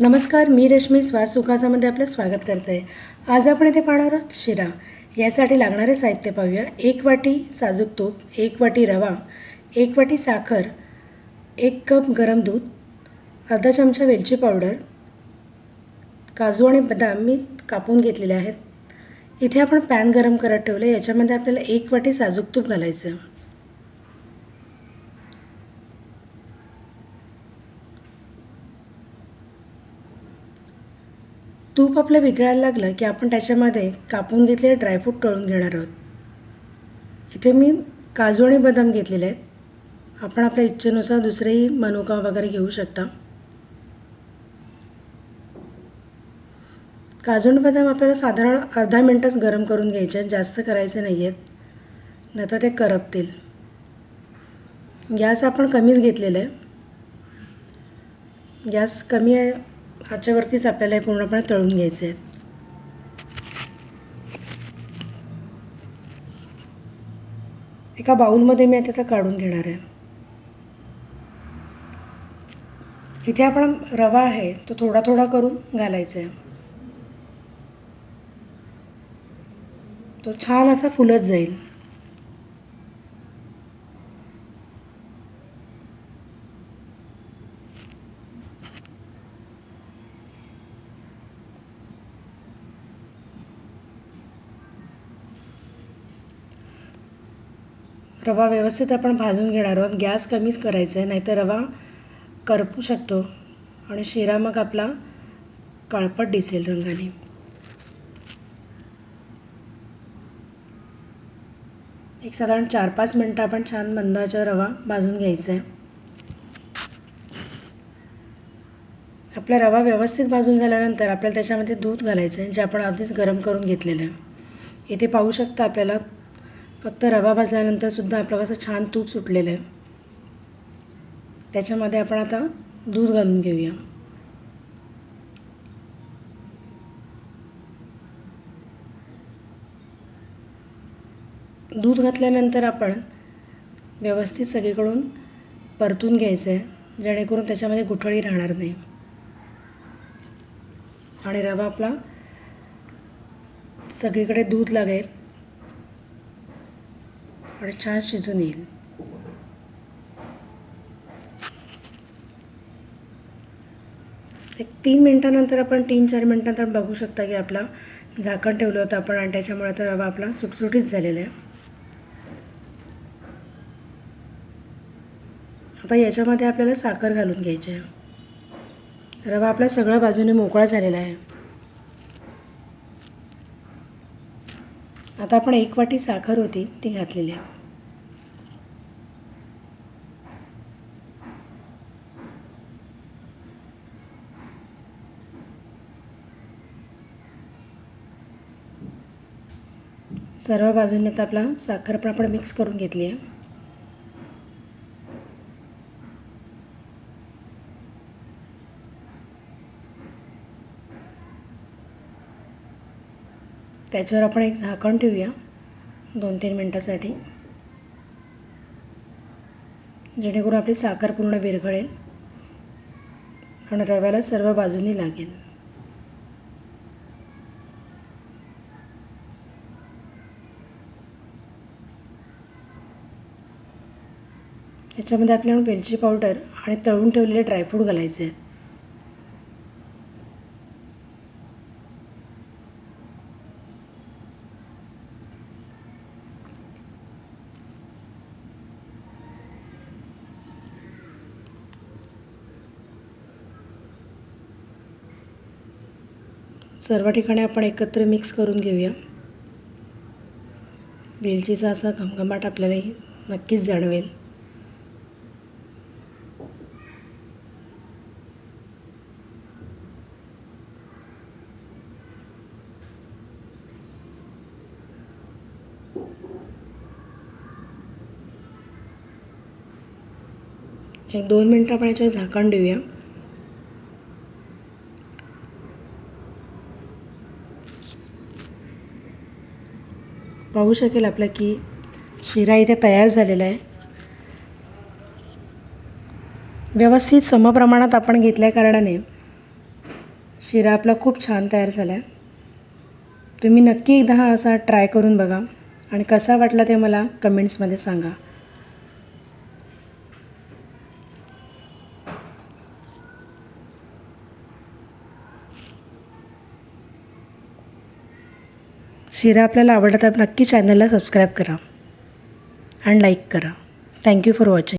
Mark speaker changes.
Speaker 1: नमस्कार, मी रश्मी सवादसुखाचामध्ये आपलं स्वागत करते. आज आपण इथे पाहणार आहोत शिरा. यासाठी लागणारे साहित्य पाहूया. 1 वाटी साजूक तूप, 1 वाटी रवा, 1 वाटी साखर, 1 कप गरम दूध, अर्धा चमचा वेलची पावडर, काजू आणि बदाम मी कापून घेतलेले आहेत. इथे आपण पॅन गरम करत ठेवलं. याच्यामध्ये आपल्याला 1 वाटी साजूक तूप घालायचं. तूप आपलं वितळायला लागलं की आपण त्याच्यामध्ये कापून घेतलेले ड्रायफ्रूट तळून घेणार आहोत. इथे मी काजू आणि बदाम घेतलेले आहेत. आपण आपल्या इच्छेनुसार दुसरेही मनुका वगैरे घेऊ शकता. काजू आणि बदाम आपल्याला साधारण अर्धा मिनटच गरम करून घ्यायचे आहेत, जास्त करायचे नाही आहेत, नाहीतर ते करपतील. गॅस आपण कमीच घेतलेला आहे. गॅस कमी आहे ह्याच्यावरतीच आपल्याला हे पूर्णपणे तळून घ्यायचे आहेत. एका बाउलमध्ये मी आता काढून घेणार आहे. इथे आपण रवा आहे तो थोडा थोडा करून घालायचा आहे. तो छान असा फुलत जाईल. रवा व्यवस्थित आपण भाजून घेणार आहोत. गॅस कमीच करायचा आहे, नाहीतर रवा करपू शकतो आणि शिरा मग आपला काळपट दिसेल रंगाने. एक साधारण 4-5 मिनटं आपण छान मंद आचेवर रवा भाजून घ्यायचा आहे. आपला रवा व्यवस्थित भाजून झाल्यानंतर आपल्याला त्याच्यामध्ये दूध घालायचं आहे, जे आपण आधीच गरम करून घेतलेलं आहे. इथे पाहू शकता आपल्याला फक्त रवा भाजल्यानंतर सुद्धा आपलं कसं छान तूप सुटलेलं आहे. त्याच्यामध्ये आपण आता दूध घालून घेऊया. दूध घातल्यानंतर आपण व्यवस्थित सगळीकडून परतून घ्यायचं आहे, जेणेकरून त्याच्यामध्ये गुठळी राहणार नाही आणि रवा आपला सगळीकडे दूध लागेल आणि छान शिजून येईल. एक 3 मिनटानंतर आपण 3-4 मिनटानंतर बघू शकता की आपला झाकण ठेवलं होतं आपण आणि त्याच्यामुळे आता रवा आपला सुटसुटीत झालेला आहे. आता याच्यामध्ये आपल्याला साखर घालून घ्यायची आहे. रवा आपला सगळ्या बाजूने मोकळा झालेला आहे. आता आपण 1 वाटी साखर होती ती घातलेली आहे. सर्व बाजूने आता आपला साखर पण आपण मिक्स करून घेतली आहे. त्याच्यावर आपण एक झाकण ठेवूया 2-3 मिनटासाठी, जेणेकरून आपली साखर पूर्ण विरघळेल आणि रव्याला सर्व बाजूनी लागेल. याच्यामध्ये आपल्याला वेलची पावडर आणि तळून ठेवलेले ड्रायफ्रूट घालायचे आहेत. सर्व ठिकाणी आपण एकत्र मिक्स करून घेऊया. वेलचीचा असा घमघमाट आपल्यालाही नक्कीच जाणवेल. एक 2 मिनटं आपण याच्यावर झाकण देऊया. पाहू शकेल आपलं की शिरा इथे तयार झालेला आहे. व्यवस्थित समप्रमाणात आपण घेतल्या कारणाने शिरा आपला खूप छान तयार झाला आहे. तुम्ही नक्की एकदा हा असा ट्राय करून बघा आणि कसा वाटला ते मला कमेंट्समध्ये सांगा. शिरा आपल्याला आवडला तर नक्की चॅनलला सबस्क्राईब करा आणि लाईक करा. Thank you for watching.